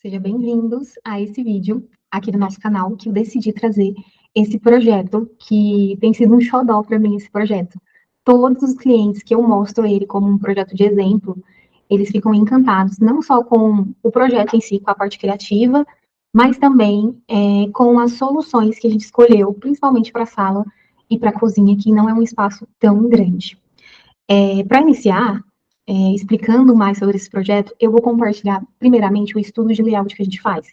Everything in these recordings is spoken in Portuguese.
Sejam bem-vindos a esse vídeo aqui do nosso canal, que eu decidi trazer esse projeto, que tem sido um xodó para mim, esse projeto. Todos os clientes que eu mostro ele como um projeto de exemplo, eles ficam encantados, não só com o projeto em si, com a parte criativa, mas também com as soluções que a gente escolheu, principalmente para a sala e para a cozinha, que não é um espaço tão grande. Para iniciar, explicando mais sobre esse projeto, eu vou compartilhar, primeiramente, o estudo de layout que a gente faz,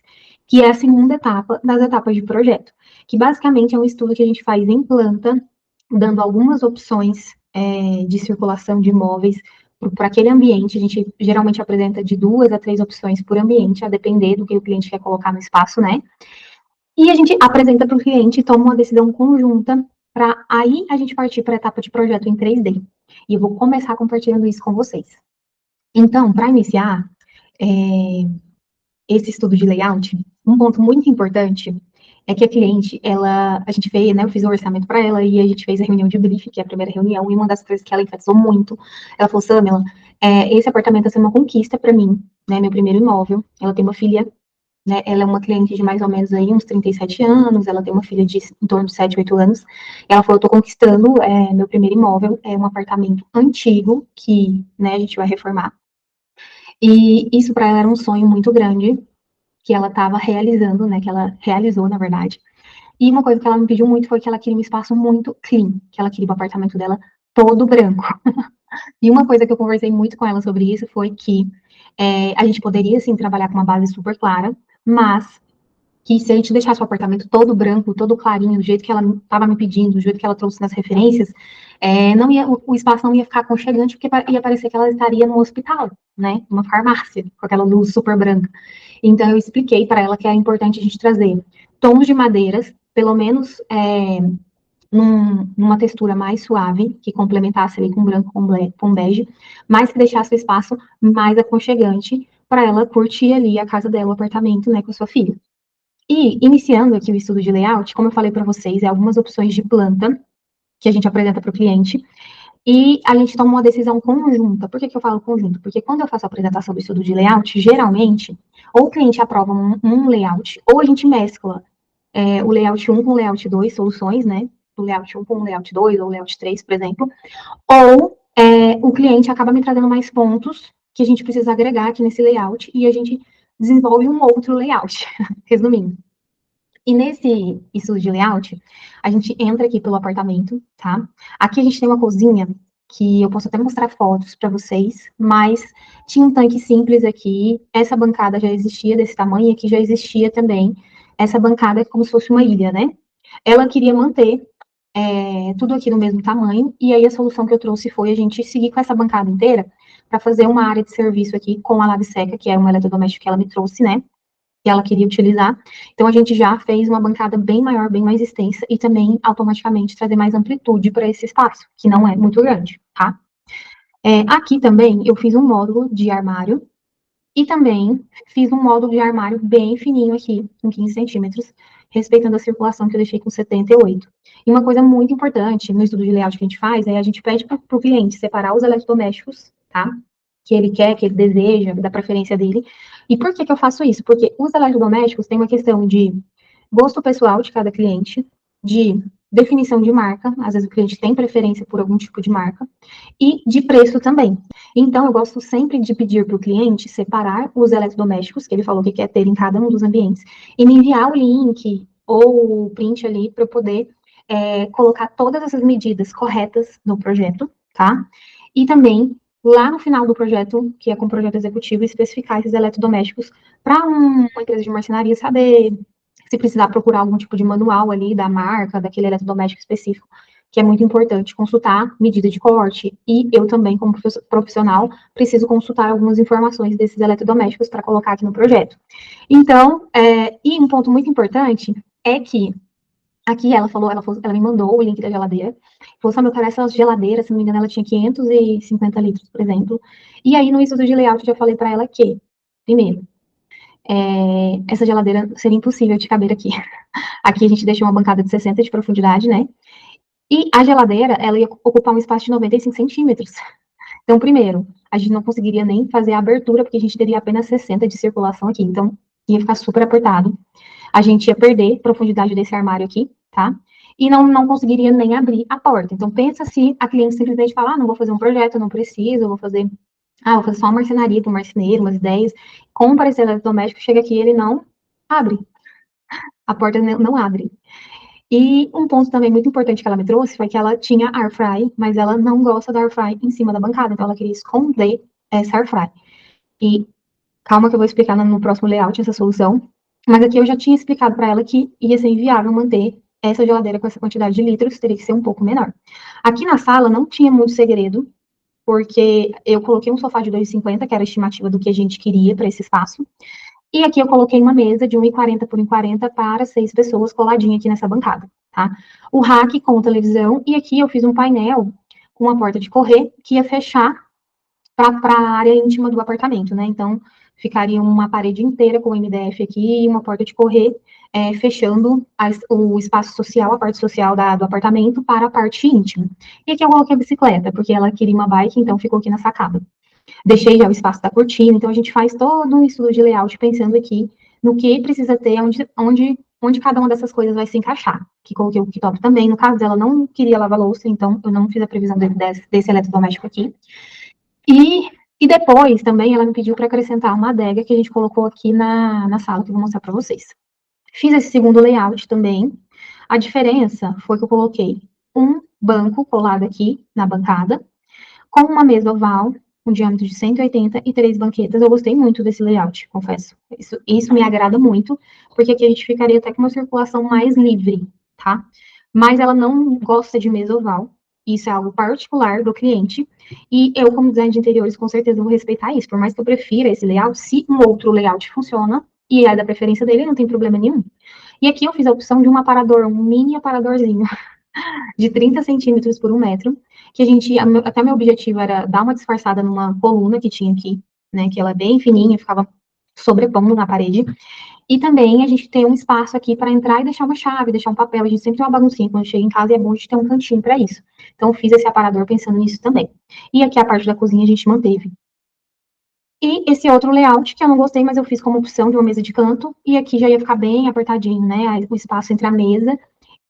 que é a segunda etapa das etapas de projeto, que basicamente é um estudo que a gente faz em planta, dando algumas opções de circulação de imóveis para aquele ambiente. A gente geralmente apresenta de 2 a 3 opções por ambiente, a depender do que o cliente quer colocar no espaço, né? E a gente apresenta para o cliente e toma uma decisão conjunta para aí a gente partir para a etapa de projeto em 3D. E eu vou começar compartilhando isso com vocês. Então, para iniciar é, esse estudo de layout, um ponto muito importante é que a cliente, a gente fez, né, eu fiz o orçamento para ela e a gente fez a reunião de briefing, que é a primeira reunião, e uma das coisas que ela enfatizou muito, ela falou, Samela, esse apartamento está sendo uma conquista para mim, né, meu primeiro imóvel, ela tem uma filha, né, ela é uma cliente de mais ou menos aí uns 37 anos, ela tem uma filha de em torno de 7, 8 anos, ela falou, eu tô conquistando meu primeiro imóvel, é um apartamento antigo, que, né, a gente vai reformar, e isso para ela era um sonho muito grande, que ela estava realizando, né, que ela realizou, na verdade. E uma coisa que ela me pediu muito foi que ela queria um espaço muito clean, que ela queria o apartamento dela todo branco. E uma coisa que eu conversei muito com ela sobre isso foi que a gente poderia, sim, trabalhar com uma base super clara, mas que se a gente deixasse o apartamento todo branco, todo clarinho, do jeito que ela estava me pedindo, do jeito que ela trouxe nas referências, não ia, o espaço não ia ficar aconchegante, porque ia parecer que ela estaria no hospital, né? Uma farmácia, com aquela luz super branca. Então, eu expliquei para ela que é importante a gente trazer tons de madeiras, pelo menos numa textura mais suave, que complementasse ali com branco, com bege, mas que deixasse o espaço mais aconchegante para ela curtir ali a casa dela, o apartamento, né, com a sua filha. E, iniciando aqui o estudo de layout, como eu falei para vocês, algumas opções de planta que a gente apresenta para o cliente, e a gente toma uma decisão conjunta. Por que eu falo conjunto? Porque quando eu faço a apresentação do estudo de layout, geralmente, ou o cliente aprova um layout, ou a gente mescla o layout 1 com o layout 2, soluções, né? O layout 1 com o layout 2, ou o layout 3, por exemplo, ou o cliente acaba me trazendo mais pontos que a gente precisa agregar aqui nesse layout, e a gente desenvolve um outro layout, resumindo. E nesse estudo de layout, a gente entra aqui pelo apartamento, tá? Aqui a gente tem uma cozinha que eu posso até mostrar fotos para vocês, mas tinha um tanque simples aqui, essa bancada já existia desse tamanho, aqui já existia também essa bancada como se fosse uma ilha, né? Ela queria manter tudo aqui no mesmo tamanho, e aí a solução que eu trouxe foi a gente seguir com essa bancada inteira para fazer uma área de serviço aqui com a lave seca, que é um eletrodoméstico que ela me trouxe, né? Que ela queria utilizar. Então, a gente já fez uma bancada bem maior, bem mais extensa, e também, automaticamente, trazer mais amplitude para esse espaço, que não é muito grande, tá? Aqui também, eu fiz um módulo de armário, e também fiz um módulo de armário bem fininho aqui, com 15 centímetros, respeitando a circulação que eu deixei com 78. E uma coisa muito importante no estudo de layout que a gente faz, é a gente pede para o cliente separar os eletrodomésticos, tá? Que ele quer, que ele deseja, da preferência dele. E por que eu faço isso? Porque os eletrodomésticos têm uma questão de gosto pessoal de cada cliente, de definição de marca, às vezes o cliente tem preferência por algum tipo de marca, e de preço também. Então, eu gosto sempre de pedir para o cliente separar os eletrodomésticos que ele falou que quer ter em cada um dos ambientes, e me enviar o link ou o print ali para eu poder colocar todas essas medidas corretas no projeto, tá? E também, lá no final do projeto, que é com o projeto executivo, especificar esses eletrodomésticos para uma empresa de marcenaria saber se precisar procurar algum tipo de manual ali da marca, daquele eletrodoméstico específico, que é muito importante consultar medida de corte. E eu também, como profissional, preciso consultar algumas informações desses eletrodomésticos para colocar aqui no projeto. Então, e um ponto muito importante é que aqui ela me mandou o link da geladeira. Falou, sabe, eu quero essa geladeira, se não me engano, ela tinha 550 litros, por exemplo. E aí, no estudo de layout, eu já falei para ela que, primeiro, essa geladeira seria impossível de caber aqui. Aqui a gente deixou uma bancada de 60 de profundidade, né? E a geladeira, ela ia ocupar um espaço de 95 centímetros. Então, primeiro, a gente não conseguiria nem fazer a abertura, porque a gente teria apenas 60 de circulação aqui. Então, ia ficar super apertado. A gente ia perder a profundidade desse armário aqui, tá? E não conseguiria nem abrir a porta. Então, pensa se a cliente simplesmente fala, não vou fazer um projeto, não preciso, vou fazer só uma marcenaria para um marceneiro, umas ideias, compra esse eletrodoméstico, chega aqui e ele não abre. A porta não abre. E um ponto também muito importante que ela me trouxe foi que ela tinha air fry, mas ela não gosta da air fry em cima da bancada, então ela queria esconder essa air fry. E calma que eu vou explicar no próximo layout essa solução, mas aqui eu já tinha explicado para ela que ia ser inviável manter essa geladeira com essa quantidade de litros, teria que ser um pouco menor. Aqui na sala não tinha muito segredo, porque eu coloquei um sofá de 2,50, que era a estimativa do que a gente queria para esse espaço, e aqui eu coloquei uma mesa de 1,40 por 1,40 para 6 pessoas coladinha aqui nessa bancada, tá? O rack com televisão, e aqui eu fiz um painel com uma porta de correr que ia fechar para a área íntima do apartamento, né? Então, ficaria uma parede inteira com o MDF aqui e uma porta de correr, fechando o espaço social, a parte social do apartamento para a parte íntima. E aqui eu coloquei a bicicleta, porque ela queria uma bike, então ficou aqui na sacada. Deixei já o espaço da cortina, então a gente faz todo um estudo de layout pensando aqui no que precisa ter, onde cada uma dessas coisas vai se encaixar. Que coloquei o cooktop também, no caso dela não queria lavar louça, então eu não fiz a previsão desse eletrodoméstico aqui. E depois também ela me pediu para acrescentar uma adega que a gente colocou aqui na sala, que eu vou mostrar para vocês. Fiz esse segundo layout também. A diferença foi que eu coloquei um banco colado aqui na bancada, com uma mesa oval, um diâmetro de 180 e 3 banquetas. Eu gostei muito desse layout, confesso. Isso me agrada muito, porque aqui a gente ficaria até com uma circulação mais livre, tá? Mas ela não gosta de mesa oval. Isso é algo particular do cliente. E eu, como design de interiores, com certeza vou respeitar isso. Por mais que eu prefira esse layout, se um outro layout funciona e é da preferência dele, não tem problema nenhum. E aqui eu fiz a opção de um aparador, um mini aparadorzinho, de 30 centímetros por 1 metro, que até meu objetivo era dar uma disfarçada numa coluna que tinha aqui, né, que ela é bem fininha, ficava sobrepondo na parede, e também a gente tem um espaço aqui para entrar e deixar uma chave, deixar um papel, a gente sempre tem uma baguncinha quando chega em casa e é bom a gente ter um cantinho para isso. Então, eu fiz esse aparador pensando nisso também. E aqui a parte da cozinha a gente manteve. E esse outro layout, que eu não gostei, mas eu fiz como opção de uma mesa de canto, e aqui já ia ficar bem apertadinho, né, o espaço entre a mesa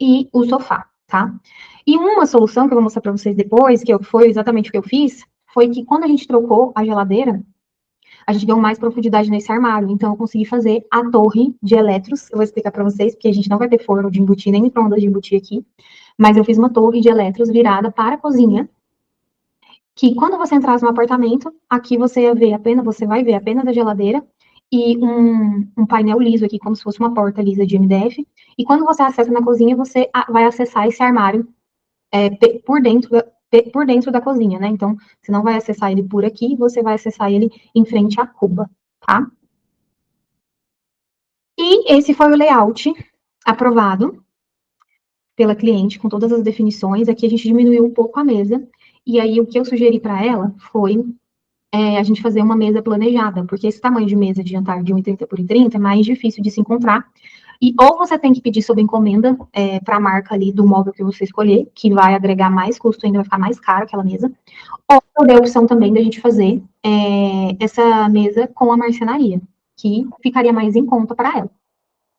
e o sofá, tá? E uma solução que eu vou mostrar para vocês depois, que foi exatamente o que eu fiz, foi que quando a gente trocou a geladeira, a gente deu mais profundidade nesse armário, então eu consegui fazer a torre de eletros, eu vou explicar para vocês, porque a gente não vai ter forno de embutir, nem micro-ondas de embutir aqui, mas eu fiz uma torre de eletros virada para a cozinha, que quando você entrasse no apartamento, aqui você vai ver apenas a geladeira e um painel liso aqui, como se fosse uma porta lisa de MDF, e quando você acessa na cozinha, você vai acessar esse armário por dentro da cozinha, né? Então, você não vai acessar ele por aqui, você vai acessar ele em frente à cuba, tá? E esse foi o layout aprovado pela cliente, com todas as definições. Aqui a gente diminuiu um pouco a mesa, e aí o que eu sugeri para ela foi a gente fazer uma mesa planejada, porque esse tamanho de mesa de jantar de 1,30 por 1,30 é mais difícil de se encontrar. E ou você tem que pedir sob encomenda para a marca ali do móvel que você escolher, que vai agregar mais custo, ainda vai ficar mais caro aquela mesa. Ou eu dei a opção também da gente fazer essa mesa com a marcenaria, que ficaria mais em conta para ela.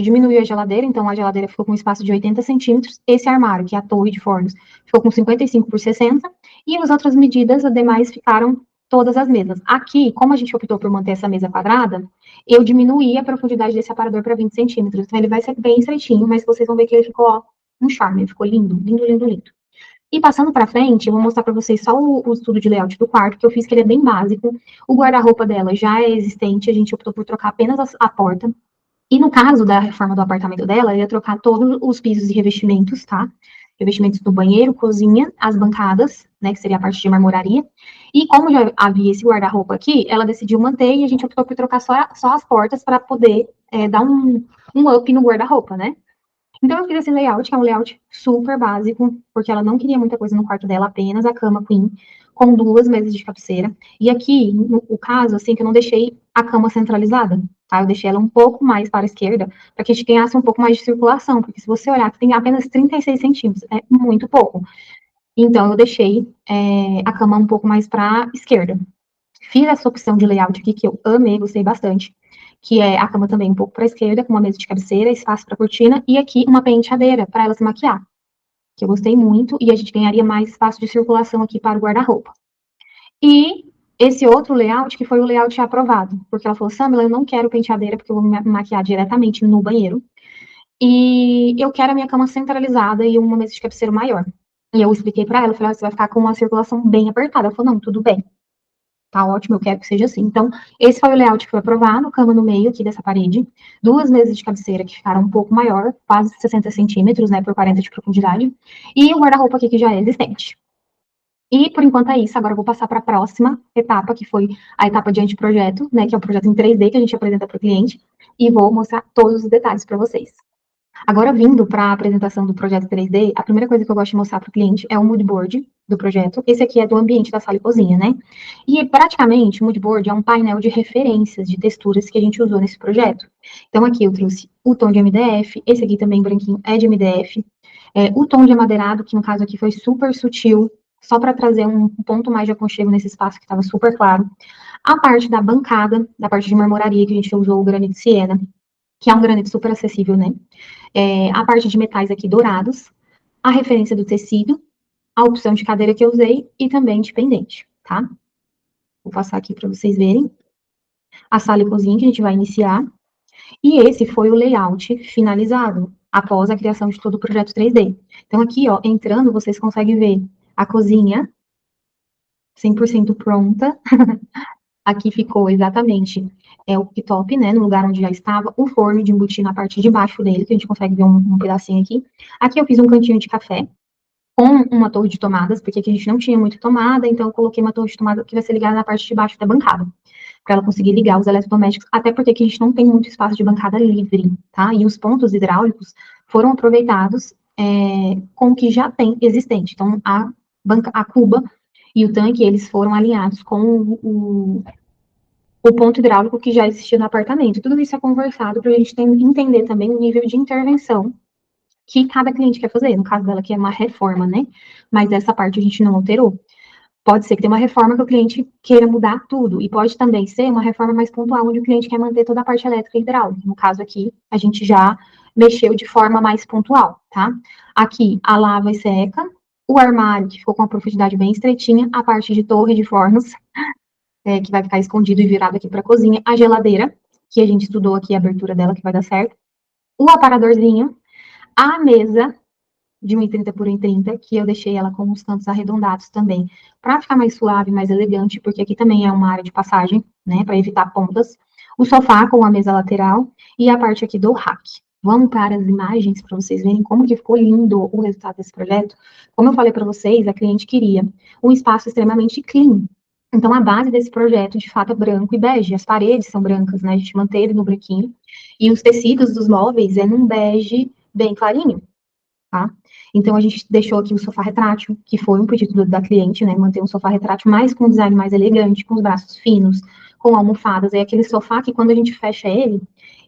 Diminuiu a geladeira, então a geladeira ficou com um espaço de 80 centímetros. Esse armário, que é a torre de fornos, ficou com 55 por 60. E as outras medidas, as demais, ficaram todas as mesmas. Aqui, como a gente optou por manter essa mesa quadrada, eu diminuí a profundidade desse aparador para 20 centímetros. Então ele vai ser bem estreitinho, mas vocês vão ver que ele ficou um charme, ele ficou lindo, lindo, lindo, lindo. E passando para frente, eu vou mostrar para vocês só o estudo de layout do quarto, que eu fiz, que ele é bem básico. O guarda-roupa dela já é existente, a gente optou por trocar apenas a porta. E no caso da reforma do apartamento dela, eu ia trocar todos os pisos e revestimentos, tá? Revestimentos do banheiro, cozinha, as bancadas, né, que seria a parte de marmoraria. E como já havia esse guarda-roupa aqui, ela decidiu manter e a gente optou por trocar só as portas para poder dar um up no guarda-roupa, né? Então, eu fiz esse layout, que é um layout super básico, porque ela não queria muita coisa no quarto dela, apenas a cama queen, com 2 mesas de cabeceira. E aqui, no caso, assim, que eu não deixei a cama centralizada, tá? Eu deixei ela um pouco mais para a esquerda, para que a gente ganhasse um pouco mais de circulação, porque se você olhar, tem apenas 36 centímetros, é muito pouco. Então, eu deixei a cama um pouco mais para a esquerda. Fiz essa opção de layout aqui, que eu amei, gostei bastante, que é a cama também um pouco para a esquerda, com uma mesa de cabeceira, espaço para cortina, e aqui uma penteadeira para ela se maquiar, que eu gostei muito, e a gente ganharia mais espaço de circulação aqui para o guarda-roupa. E esse outro layout, que foi o layout aprovado, porque ela falou, Samila, eu não quero penteadeira, porque eu vou me maquiar diretamente no banheiro, e eu quero a minha cama centralizada e uma mesa de cabeceira maior. E eu expliquei para ela, falei, você vai ficar com uma circulação bem apertada. Ela falou, não, tudo bem. Tá ótimo, eu quero que seja assim. Então, esse foi o layout que foi aprovado, cama no meio aqui dessa parede, duas mesas de cabeceira que ficaram um pouco maior, quase 60 centímetros, né, por 40 de profundidade, e o guarda-roupa aqui que já é existente. E, por enquanto, é isso. Agora eu vou passar para a próxima etapa, que foi a etapa de anteprojeto, né, que é o projeto em 3D que a gente apresenta para o cliente, e vou mostrar todos os detalhes para vocês. Agora, vindo para a apresentação do projeto 3D, a primeira coisa que eu gosto de mostrar para o cliente é o mood board do projeto. Esse aqui é do ambiente da sala e cozinha, né? E, praticamente, o mood board é um painel de referências de texturas que a gente usou nesse projeto. Então, aqui eu trouxe o tom de MDF, esse aqui também branquinho é de MDF, o tom de amadeirado, que no caso aqui foi super sutil, só para trazer um ponto mais de aconchego nesse espaço que estava super claro. A parte da bancada, da parte de marmoraria, que a gente usou o granito Siena, que é um granito super acessível, né? A parte de metais aqui dourados, a referência do tecido, a opção de cadeira que eu usei e também de pendente, tá? Vou passar aqui para vocês verem a sala e cozinha que a gente vai iniciar. E esse foi o layout finalizado após a criação de todo o projeto 3D. Então, aqui, ó, entrando, vocês conseguem ver a cozinha 100% pronta. Aqui ficou exatamente o cooktop, né, no lugar onde já estava, o forno de embutir na parte de baixo dele, que a gente consegue ver um pedacinho aqui. Aqui eu fiz um cantinho de café com uma torre de tomadas, porque aqui a gente não tinha muito tomada, então eu coloquei uma torre de tomada que vai ser ligada na parte de baixo da bancada, para ela conseguir ligar os eletrodomésticos, até porque aqui a gente não tem muito espaço de bancada livre, tá? E os pontos hidráulicos foram aproveitados com o que já tem existente. Então, a cuba e o tanque, eles foram alinhados com o ponto hidráulico que já existia no apartamento. Tudo isso é conversado para a gente entender também o nível de intervenção que cada cliente quer fazer. No caso dela, que é uma reforma, né? Mas essa parte a gente não alterou. Pode ser que tenha uma reforma que o cliente queira mudar tudo, e pode também ser uma reforma mais pontual, onde o cliente quer manter toda a parte elétrica e hidráulica. No caso aqui, a gente já mexeu de forma mais pontual, tá? Aqui, a lava e seca, o armário, que ficou com uma profundidade bem estreitinha, a parte de torre de fornos, que vai ficar escondido e virado aqui para a cozinha, a geladeira, que a gente estudou aqui a abertura dela, que vai dar certo, o aparadorzinho, a mesa de 1,30 por 1,30, que eu deixei ela com os cantos arredondados também, para ficar mais suave, mais elegante, porque aqui também é uma área de passagem, né, para evitar pontas. O sofá com a mesa lateral e a parte aqui do rack. Vamos para as imagens para vocês verem como que ficou lindo o resultado desse projeto. Como eu falei para vocês, a cliente queria um espaço extremamente clean. Então, a base desse projeto, de fato, é branco e bege. As paredes são brancas, né? A gente manteve no branquinho. E os tecidos dos móveis é num bege bem clarinho, tá? Então, a gente deixou aqui o sofá retrátil, que foi um pedido da cliente, né? Manter um sofá retrátil, mas com um design mais elegante, com os braços finos, com almofadas. É aquele sofá que, quando a gente fecha ele,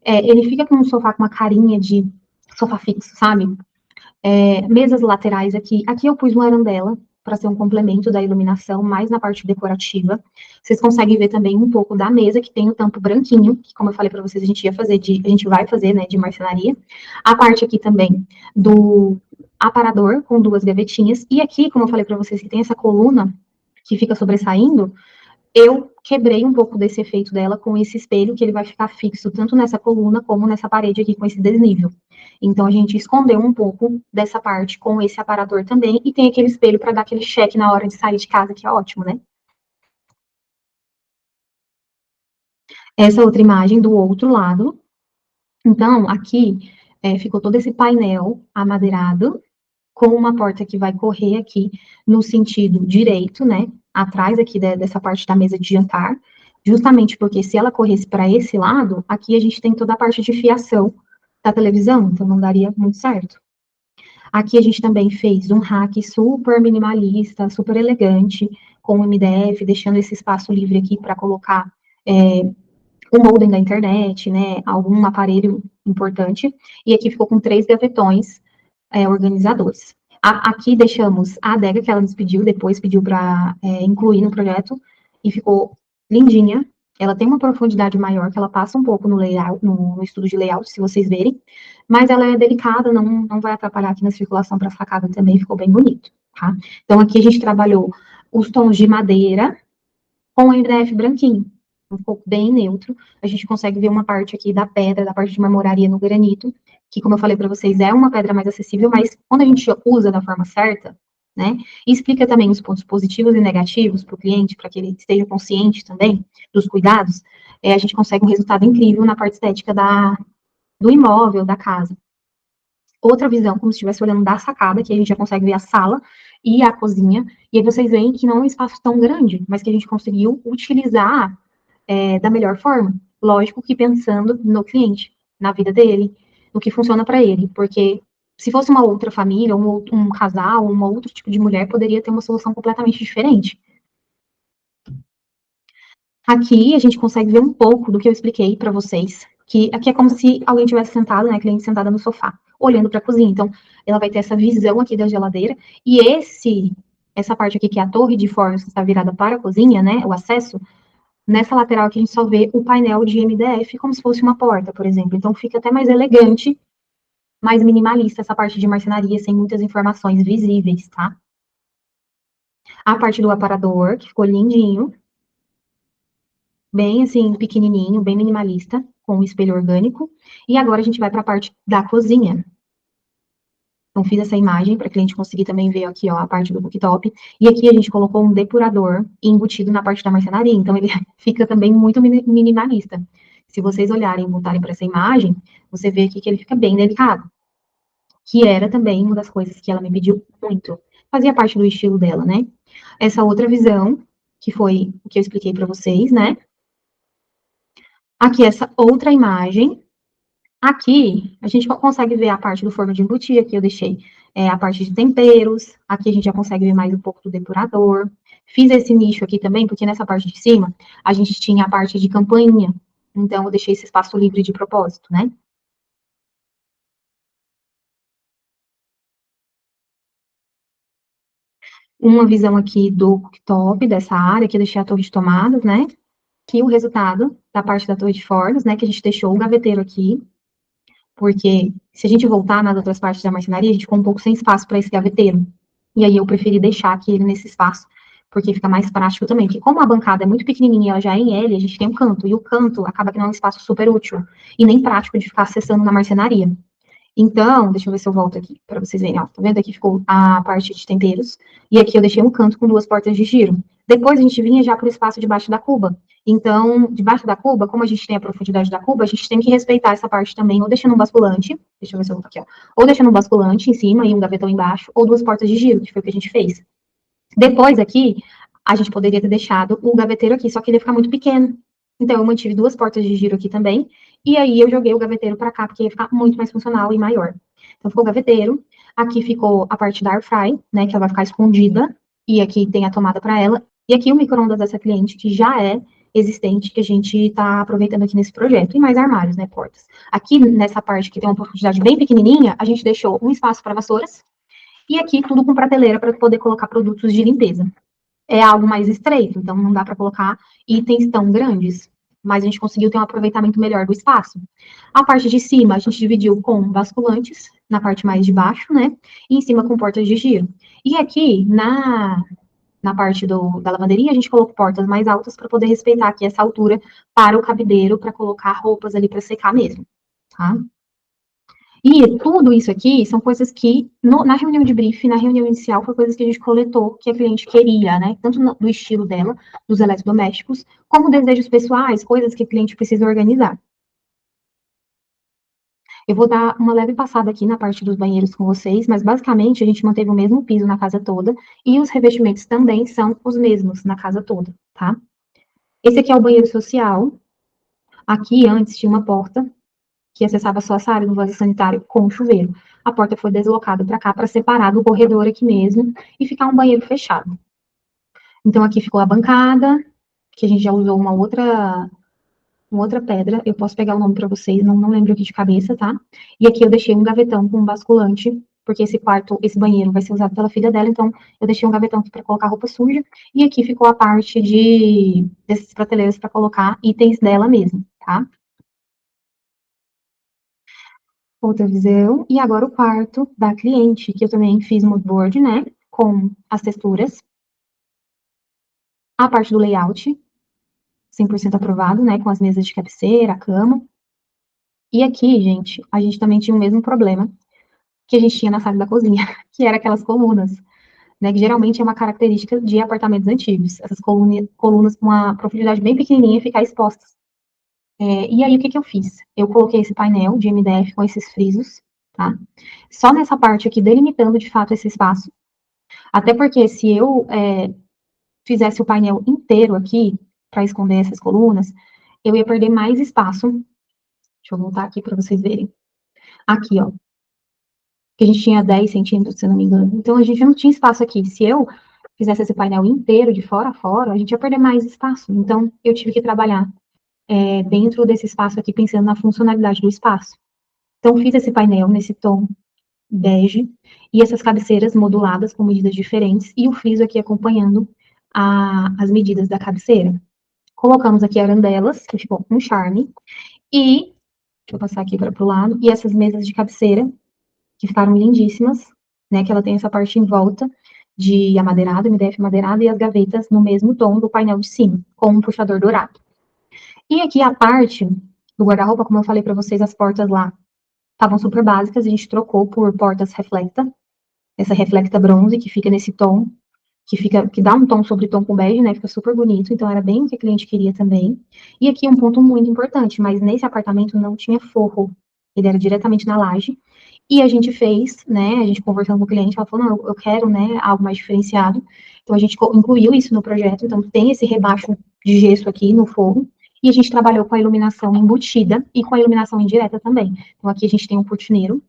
ele fica com um sofá com uma carinha de sofá fixo, sabe? Mesas laterais aqui. Aqui eu pus uma arandela para ser um complemento da iluminação, mais na parte decorativa. Vocês conseguem ver também um pouco da mesa, que tem o tampo branquinho, que, como eu falei para vocês, a gente vai fazer, né, de marcenaria. A parte aqui também do aparador, com duas gavetinhas. E aqui, como eu falei para vocês, que tem essa coluna que fica sobressaindo, eu quebrei um pouco desse efeito dela com esse espelho, que ele vai ficar fixo tanto nessa coluna como nessa parede aqui com esse desnível. Então, a gente escondeu um pouco dessa parte com esse aparador também, e tem aquele espelho para dar aquele cheque na hora de sair de casa, que é ótimo, né? Essa outra imagem do outro lado. Então, aqui ficou todo esse painel amadeirado, com uma porta que vai correr aqui no sentido direito, né? Atrás aqui dessa parte da mesa de jantar, justamente porque se ela corresse para esse lado, aqui a gente tem toda a parte de fiação da televisão, então não daria muito certo. Aqui a gente também fez um rack super minimalista, super elegante, com o MDF, deixando esse espaço livre aqui para colocar o modem da internet, né? Algum aparelho importante. E aqui ficou com 3 gavetões organizadores. Aqui deixamos a adega que ela nos pediu, depois pediu para incluir no projeto, e ficou lindinha. Ela tem uma profundidade maior, que ela passa um pouco no layout, no estudo de layout, se vocês verem, mas ela é delicada, não vai atrapalhar aqui na circulação para a sacada também, ficou bem bonito, tá? Então, aqui a gente trabalhou os tons de madeira com o MDF branquinho, um pouco bem neutro. A gente consegue ver uma parte aqui da pedra, da parte de marmoraria no granito, que, como eu falei para vocês, é uma pedra mais acessível, mas quando a gente usa da forma certa, né, e explica também os pontos positivos e negativos para o cliente, para que ele esteja consciente também dos cuidados, a gente consegue um resultado incrível na parte estética do imóvel, da casa. Outra visão, como se estivesse olhando da sacada, que a gente já consegue ver a sala e a cozinha, e aí vocês veem que não é um espaço tão grande, mas que a gente conseguiu utilizar da melhor forma. Lógico que pensando no cliente, na vida dele, no que funciona para ele, porque se fosse uma outra família, um casal, um outro tipo de mulher, poderia ter uma solução completamente diferente. Aqui a gente consegue ver um pouco do que eu expliquei para vocês, que aqui é como se alguém tivesse sentado, né, a cliente sentada no sofá, olhando para a cozinha. Então, ela vai ter essa visão aqui da geladeira, e essa parte aqui que é a torre de fornos que está virada para a cozinha, né, o acesso, nessa lateral aqui a gente só vê o painel de MDF como se fosse uma porta, por exemplo. Então fica até mais elegante, mais minimalista essa parte de marcenaria, sem muitas informações visíveis, tá? A parte do aparador, que ficou lindinho, bem assim, pequenininho, bem minimalista, com um espelho orgânico. E agora a gente vai para a parte da cozinha. Então, fiz essa imagem para a cliente conseguir também ver aqui, ó, a parte do cooktop. E aqui a gente colocou um depurador embutido na parte da marcenaria. Então, ele fica também muito minimalista. Se vocês olharem e voltarem para essa imagem, você vê aqui que ele fica bem delicado. Que era também uma das coisas que ela me pediu muito. Fazia parte do estilo dela, né? Essa outra visão, que foi o que eu expliquei para vocês, né? Aqui, essa outra imagem. Aqui, a gente consegue ver a parte do forno de embutir, aqui eu deixei a parte de temperos, aqui a gente já consegue ver mais um pouco do depurador. Fiz esse nicho aqui também, porque nessa parte de cima, a gente tinha a parte de campainha, então eu deixei esse espaço livre de propósito, né? Uma visão aqui do cooktop, dessa área, que eu deixei a torre de tomadas, né? Que o resultado da parte da torre de fornos, né? Que a gente deixou o gaveteiro aqui, porque se a gente voltar nas outras partes da marcenaria, a gente ficou um pouco sem espaço para esse gaveteiro. E aí eu preferi deixar aqui ele nesse espaço, porque fica mais prático também. Porque como a bancada é muito pequenininha, ela já é em L, a gente tem um canto, e o canto acaba que não é um espaço super útil e nem prático de ficar acessando na marcenaria. Então, deixa eu ver se eu volto aqui para vocês verem. Ó, tá vendo? Aqui ficou a parte de temperos. E aqui eu deixei um canto com duas portas de giro. Depois a gente vinha já para o espaço debaixo da cuba. Então, debaixo da cuba, como a gente tem a profundidade da cuba, a gente tem que respeitar essa parte também, ou deixando um basculante, deixa eu ver se eu volto aqui, ó, ou deixando um basculante em cima e um gavetão embaixo, ou duas portas de giro, que foi o que a gente fez. Depois aqui, a gente poderia ter deixado o gaveteiro aqui, só que ele ia ficar muito pequeno. Então, eu mantive duas portas de giro aqui também, e aí eu joguei o gaveteiro para cá, porque ia ficar muito mais funcional e maior. Então, ficou o gaveteiro, aqui ficou a parte da air fry, né, que ela vai ficar escondida, e aqui tem a tomada para ela, e aqui o micro-ondas dessa cliente, que já é existente, que a gente está aproveitando aqui nesse projeto, e mais armários, né, portas. Aqui, nessa parte que tem uma profundidade bem pequenininha, a gente deixou um espaço para vassouras, e aqui tudo com prateleira para poder colocar produtos de limpeza. É algo mais estreito, então não dá para colocar itens tão grandes, mas a gente conseguiu ter um aproveitamento melhor do espaço. A parte de cima a gente dividiu com basculantes, na parte mais de baixo, né? E em cima com portas de giro. E aqui na parte da lavanderia, a gente colocou portas mais altas para poder respeitar aqui essa altura para o cabideiro, para colocar roupas ali para secar mesmo, tá? E tudo isso aqui são coisas que, na reunião de briefing, na reunião inicial, foi coisas que a gente coletou, que a cliente queria, né? Tanto do estilo dela, dos eletrodomésticos, como desejos pessoais, coisas que a cliente precisa organizar. Eu vou dar uma leve passada aqui na parte dos banheiros com vocês, mas basicamente a gente manteve o mesmo piso na casa toda, e os revestimentos também são os mesmos na casa toda, tá? Esse aqui é o banheiro social. Aqui antes tinha uma porta que acessava só essa área do vaso sanitário com chuveiro. A porta foi deslocada para cá para separar do corredor aqui mesmo e ficar um banheiro fechado. Então aqui ficou a bancada, que a gente já usou uma outra pedra. Eu posso pegar o nome para vocês, não lembro aqui de cabeça, tá? E aqui eu deixei um gavetão com um basculante porque esse quarto, esse banheiro vai ser usado pela filha dela, então eu deixei um gavetão aqui para colocar roupa suja, e aqui ficou a parte desses prateleiras para colocar itens dela mesmo, tá? Outra visão, e agora o quarto da cliente, que eu também fiz mood board, né, com as texturas, a parte do layout, 100% aprovado, né, com as mesas de cabeceira, a cama. E aqui, gente, a gente também tinha o mesmo problema que a gente tinha na sala da cozinha, que era aquelas colunas, né, que geralmente é uma característica de apartamentos antigos, essas colunas com uma profundidade bem pequenininha ficar expostas. E aí, o que que eu fiz? Eu coloquei esse painel de MDF com esses frisos, tá? Só nessa parte aqui, delimitando de fato esse espaço. Até porque se eu fizesse o painel inteiro aqui, para esconder essas colunas, eu ia perder mais espaço. Deixa eu voltar aqui para vocês verem. Aqui, ó. Que a gente tinha 10 centímetros, se eu não me engano. Então, a gente não tinha espaço aqui. Se eu fizesse esse painel inteiro, de fora a fora, a gente ia perder mais espaço. Então, eu tive que trabalhar dentro desse espaço aqui, pensando na funcionalidade do espaço. Então, fiz esse painel nesse tom bege, e essas cabeceiras moduladas com medidas diferentes, e o friso aqui acompanhando as medidas da cabeceira. Colocamos aqui arandelas, que ficou um charme, e, deixa eu passar aqui para o lado, e essas mesas de cabeceira, que ficaram lindíssimas, né, que ela tem essa parte em volta de amadeirado, MDF amadeirado, e as gavetas no mesmo tom do painel de cima, com um puxador dourado. E aqui a parte do guarda-roupa, como eu falei para vocês, as portas lá estavam super básicas, a gente trocou por portas reflecta, essa reflecta bronze, que fica nesse tom, que dá um tom sobre tom com bege, né, fica super bonito, então era bem o que a cliente queria também. E aqui um ponto muito importante, mas nesse apartamento não tinha forro, ele era diretamente na laje, e a gente fez, né, a gente conversando com o cliente, ela falou, não, eu quero, né, algo mais diferenciado, então a gente incluiu isso no projeto, então tem esse rebaixo de gesso aqui no forro, e a gente trabalhou com a iluminação embutida e com a iluminação indireta também. Então aqui a gente tem um cortineiro,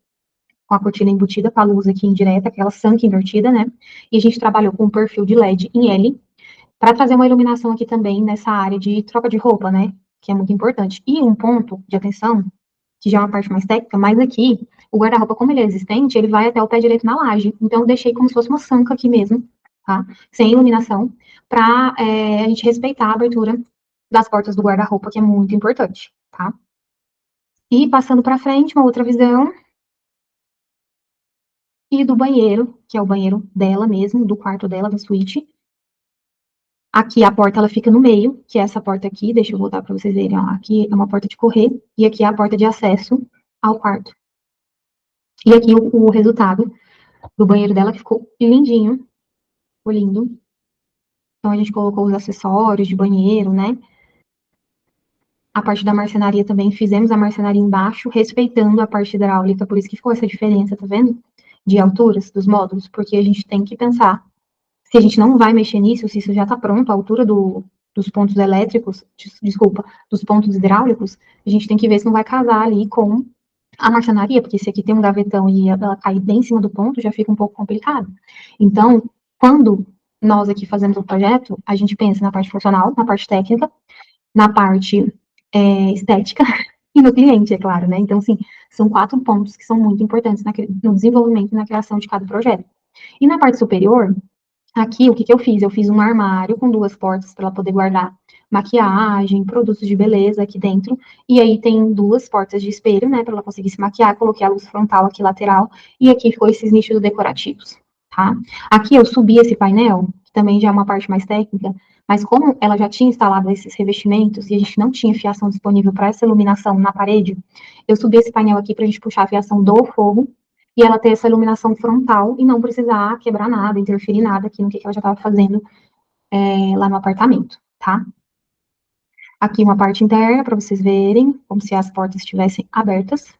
com a cortina embutida, com a luz aqui indireta, aquela sanca invertida, né? E a gente trabalhou com um perfil de LED em L, para trazer uma iluminação aqui também nessa área de troca de roupa, né? Que é muito importante. E um ponto de atenção, que já é uma parte mais técnica, mas aqui, o guarda-roupa, como ele é existente, ele vai até o pé direito na laje. Então, eu deixei como se fosse uma sanca aqui mesmo, tá? Sem iluminação, para a gente respeitar a abertura das portas do guarda-roupa, que é muito importante, tá? E passando para frente, uma outra visão, e do banheiro, que é o banheiro dela mesmo, do quarto dela, da suíte. Aqui a porta ela fica no meio, que é essa porta aqui, deixa eu voltar para vocês verem, ó, aqui é uma porta de correr, e aqui é a porta de acesso ao quarto. E aqui o resultado do banheiro dela, que ficou lindinho, ficou lindo. Então a gente colocou os acessórios de banheiro, né? A parte da marcenaria também, fizemos a marcenaria embaixo, respeitando a parte hidráulica, por isso que ficou essa diferença, tá vendo? De alturas dos módulos, porque a gente tem que pensar se a gente não vai mexer nisso, se isso já está pronto, a altura dos pontos elétricos, desculpa, dos pontos hidráulicos, a gente tem que ver se não vai casar ali com a marcenaria, porque se aqui tem um gavetão e ela cair bem em cima do ponto, já fica um pouco complicado. Então, quando nós aqui fazemos o projeto, a gente pensa na parte funcional, na parte técnica, na parte estética e no cliente, é claro, né? Então, assim, são 4 pontos que são muito importantes no desenvolvimento e na criação de cada projeto. E na parte superior, aqui, o que que eu fiz? Eu fiz um armário com 2 portas para ela poder guardar maquiagem, produtos de beleza aqui dentro, e aí tem 2 portas de espelho, né, para ela conseguir se maquiar, coloquei a luz frontal aqui lateral, e aqui ficou esses nichos decorativos, tá? Aqui eu subi esse painel, que também já é uma parte mais técnica, mas como ela já tinha instalado esses revestimentos e a gente não tinha fiação disponível para essa iluminação na parede, eu subi esse painel aqui para a gente puxar a fiação do forro e ela ter essa iluminação frontal e não precisar quebrar nada, interferir nada aqui no que ela já estava fazendo lá no apartamento, tá? Aqui uma parte interna para vocês verem, como se as portas estivessem abertas.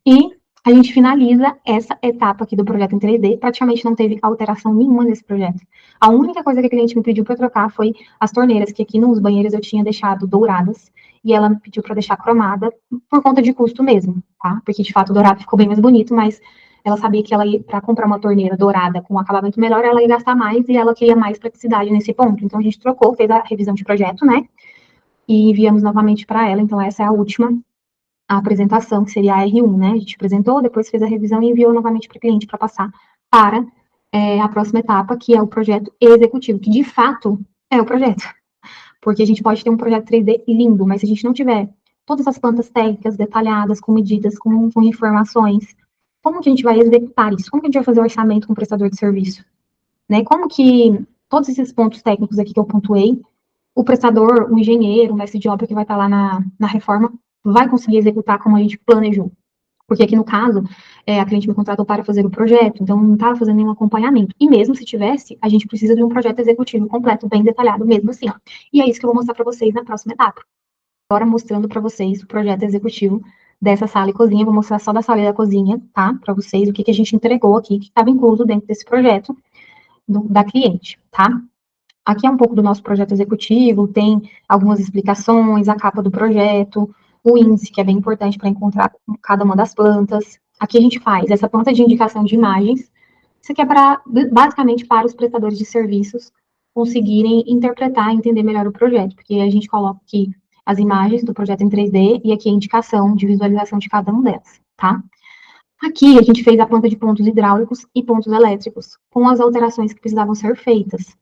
E a gente finaliza essa etapa aqui do projeto em 3D, praticamente não teve alteração nenhuma nesse projeto. A única coisa que a cliente me pediu para trocar foi as torneiras, que aqui nos banheiros eu tinha deixado douradas, e ela me pediu para deixar cromada, por conta de custo mesmo, tá? Porque de fato o dourado ficou bem mais bonito, mas ela sabia que ela ia, para comprar uma torneira dourada com um acabamento melhor, ela ia gastar mais e ela queria mais praticidade nesse ponto. Então a gente trocou, fez a revisão de projeto, né? E enviamos novamente para ela. Então essa é a última a apresentação, que seria a R1, né? A gente apresentou, depois fez a revisão e enviou novamente para o cliente para passar para a próxima etapa, que é o projeto executivo, que de fato é o projeto. Porque a gente pode ter um projeto 3D lindo, mas se a gente não tiver todas as plantas técnicas detalhadas, com medidas, com informações, como que a gente vai executar isso? Como que a gente vai fazer o orçamento com o prestador de serviço? Né? Como que todos esses pontos técnicos aqui que eu pontuei, o prestador, o engenheiro, o mestre de obra que vai estar lá na reforma, vai conseguir executar como a gente planejou? Porque aqui no caso, a cliente me contratou para fazer o projeto, então não estava fazendo nenhum acompanhamento. E mesmo se tivesse, a gente precisa de um projeto executivo completo, bem detalhado, mesmo assim. E é isso que eu vou mostrar para vocês na próxima etapa. Agora mostrando para vocês o projeto executivo dessa sala e cozinha, vou mostrar só da sala e da cozinha, tá? Para vocês, o que a gente entregou aqui, que estava incluso dentro desse projeto da cliente, tá? Aqui é um pouco do nosso projeto executivo, tem algumas explicações, a capa do projeto, o índice, que é bem importante para encontrar cada uma das plantas. Aqui a gente faz essa planta de indicação de imagens. Isso aqui é basicamente para os prestadores de serviços conseguirem interpretar e entender melhor o projeto, porque a gente coloca aqui as imagens do projeto em 3D e aqui a indicação de visualização de cada uma delas, tá? Aqui a gente fez a planta de pontos hidráulicos e pontos elétricos, com as alterações que precisavam ser feitas.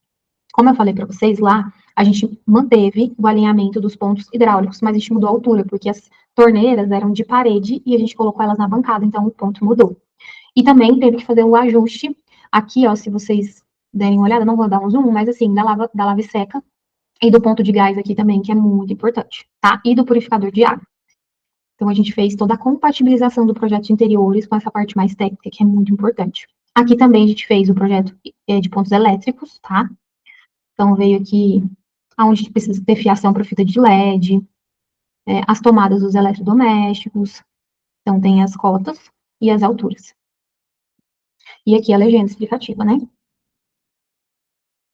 Como eu falei para vocês lá, a gente manteve o alinhamento dos pontos hidráulicos, mas a gente mudou a altura, porque as torneiras eram de parede e a gente colocou elas na bancada, então o ponto mudou. E também teve que fazer o ajuste aqui, ó, se vocês derem uma olhada, não vou dar um zoom, mas assim, da lava e seca e do ponto de gás aqui também, que é muito importante, tá? E do purificador de água. Então, a gente fez toda a compatibilização do projeto de interiores com essa parte mais técnica, que é muito importante. Aqui também a gente fez o projeto de pontos elétricos, tá? Então, veio aqui onde a gente precisa ter fiação para fita de LED, as tomadas dos eletrodomésticos. Então, tem as cotas e as alturas. E aqui a legenda explicativa, né?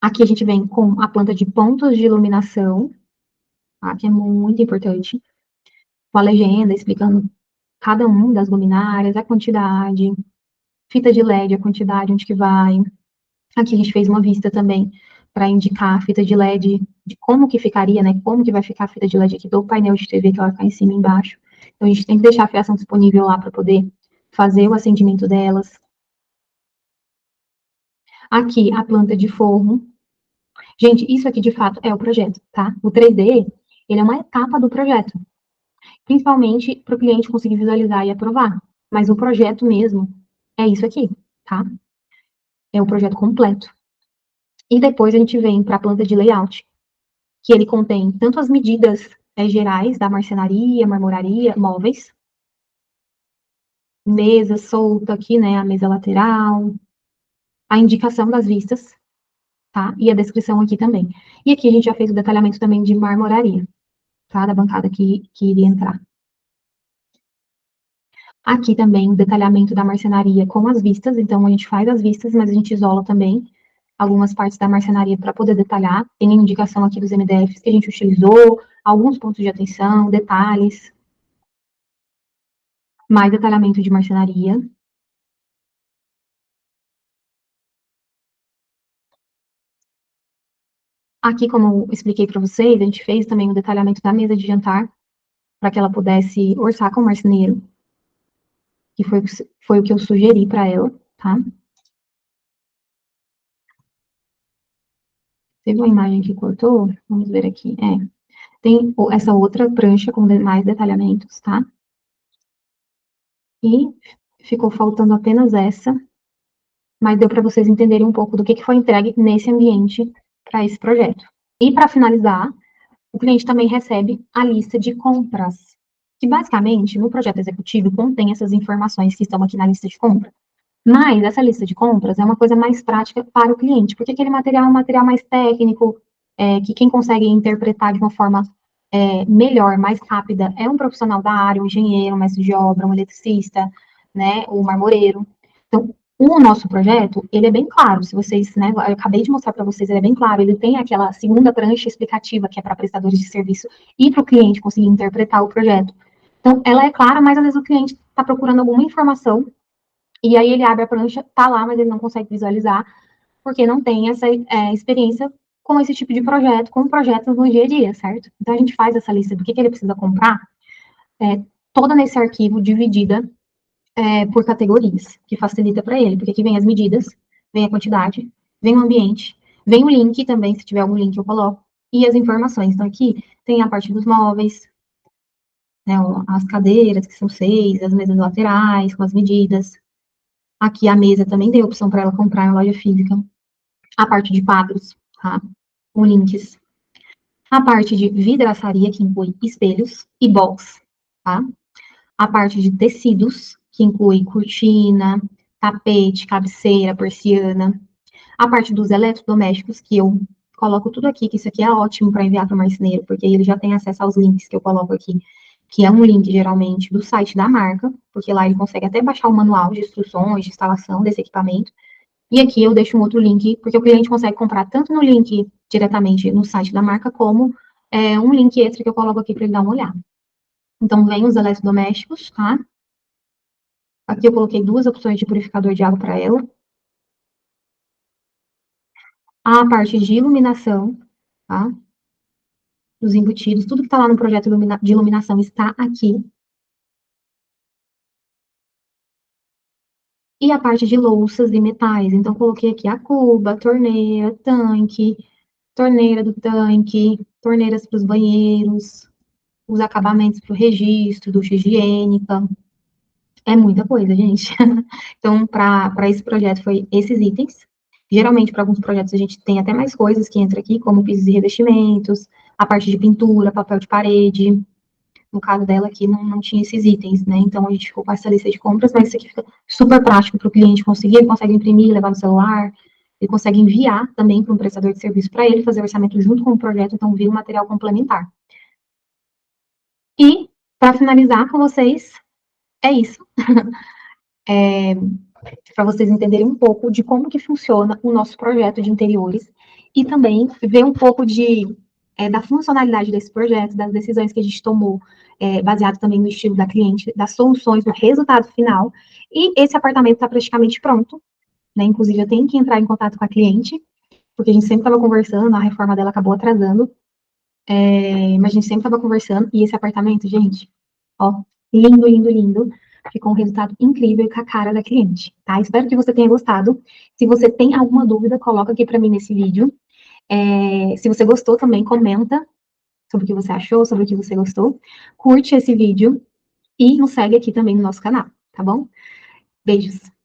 Aqui a gente vem com a planta de pontos de iluminação, tá? Que é muito importante. Com a legenda explicando cada um das luminárias, a quantidade, fita de LED, a quantidade, onde que vai. Aqui a gente fez uma vista também para indicar a fita de LED, de como que ficaria, né? Como que vai ficar a fita de LED aqui do painel de TV, que ela fica em cima e embaixo. Então, a gente tem que deixar a fiação disponível lá para poder fazer o acendimento delas. Aqui, a planta de forno. Gente, isso aqui, de fato, é o projeto, tá? O 3D, ele é uma etapa do projeto. Principalmente para o cliente conseguir visualizar e aprovar. Mas o projeto mesmo é isso aqui, tá? É o projeto completo. E depois a gente vem para a planta de layout, que ele contém tanto as medidas gerais da marcenaria, marmoraria, móveis, mesa solta aqui, né, a mesa lateral, a indicação das vistas, tá? E a descrição aqui também. E aqui a gente já fez o detalhamento também de marmoraria, tá? Da bancada que iria entrar. Aqui também o detalhamento da marcenaria com as vistas, então a gente faz as vistas, mas a gente isola também algumas partes da marcenaria para poder detalhar. Tem a indicação aqui dos MDFs que a gente utilizou, alguns pontos de atenção, detalhes, mais detalhamento de marcenaria. Aqui, como eu expliquei para vocês, a gente fez também o detalhamento da mesa de jantar, para que ela pudesse orçar com o marceneiro, que foi o que eu sugeri para ela, tá? Teve uma imagem que cortou, vamos ver aqui. Tem essa outra prancha com mais detalhamentos, tá? E ficou faltando apenas essa, mas deu para vocês entenderem um pouco do que foi entregue nesse ambiente para esse projeto. E para finalizar, o cliente também recebe a lista de compras, que basicamente no projeto executivo contém essas informações que estão aqui na lista de compra. Mas essa lista de compras é uma coisa mais prática para o cliente, porque aquele material é um material mais técnico, que quem consegue interpretar de uma forma melhor, mais rápida, é um profissional da área, um engenheiro, um mestre de obra, um eletricista, né, o marmoreiro. Então, o nosso projeto, ele é bem claro, se vocês, né, eu acabei de mostrar para vocês, ele é bem claro, ele tem aquela segunda prancha explicativa, que é para prestadores de serviço e para o cliente conseguir interpretar o projeto. Então, ela é clara, mas às vezes o cliente está procurando alguma informação, e aí ele abre a prancha, tá lá, mas ele não consegue visualizar, porque não tem essa experiência com esse tipo de projeto, com projetos no dia a dia, certo? Então, a gente faz essa lista do que ele precisa comprar, toda nesse arquivo dividida por categorias, que facilita para ele, porque aqui vem as medidas, vem a quantidade, vem o ambiente, vem o link também, se tiver algum link eu coloco, e as informações. Então aqui tem a parte dos móveis, né, as cadeiras, que são 6, as mesas laterais, com as medidas. Aqui a mesa também tem opção para ela comprar em loja física. A parte de quadros, tá? Com links. A parte de vidraçaria, que inclui espelhos e box, tá? A parte de tecidos, que inclui cortina, tapete, cabeceira, persiana. A parte dos eletrodomésticos, que eu coloco tudo aqui, que isso aqui é ótimo para enviar para o marceneiro, porque ele já tem acesso aos links que eu coloco aqui, que é um link, geralmente, do site da marca, porque lá ele consegue até baixar o manual de instruções de instalação desse equipamento. E aqui eu deixo um outro link, porque o cliente consegue comprar tanto no link diretamente no site da marca, como um link extra que eu coloco aqui para ele dar uma olhada. Então, vem os eletrodomésticos, tá? Aqui eu coloquei 2 opções de purificador de água para ela. A parte de iluminação, tá? Dos embutidos, tudo que está lá no projeto de iluminação está aqui. E a parte de louças e metais, então coloquei aqui a cuba, a torneira, tanque, torneira do tanque, torneiras para os banheiros, os acabamentos para o registro, ducha higiênica. É muita coisa, gente. Então, para esse projeto foi esses itens. Geralmente, para alguns projetos, a gente tem até mais coisas que entra aqui, como pisos e revestimentos, a parte de pintura, papel de parede. No caso dela aqui, não tinha esses itens, né? Então, a gente ficou com essa lista de compras, mas isso aqui fica super prático para o cliente conseguir, ele consegue imprimir, levar no celular, ele consegue enviar também para um prestador de serviço para ele fazer o orçamento junto com o projeto, então vira um material complementar. E, para finalizar com vocês, é isso. Para vocês entenderem um pouco de como que funciona o nosso projeto de interiores e também ver um pouco da funcionalidade desse projeto, das decisões que a gente tomou, baseado também no estilo da cliente, das soluções, do resultado final. E esse apartamento está praticamente pronto, né? Inclusive, eu tenho que entrar em contato com a cliente, porque a gente sempre estava conversando, a reforma dela acabou atrasando, mas a gente sempre estava conversando, e esse apartamento, gente, ó, lindo, lindo, lindo. Ficou um resultado incrível e com a cara da cliente, tá? Espero que você tenha gostado. Se você tem alguma dúvida, coloca aqui para mim nesse vídeo. Se você gostou também, comenta sobre o que você achou, sobre o que você gostou. Curte esse vídeo e nos segue aqui também no nosso canal, tá bom? Beijos!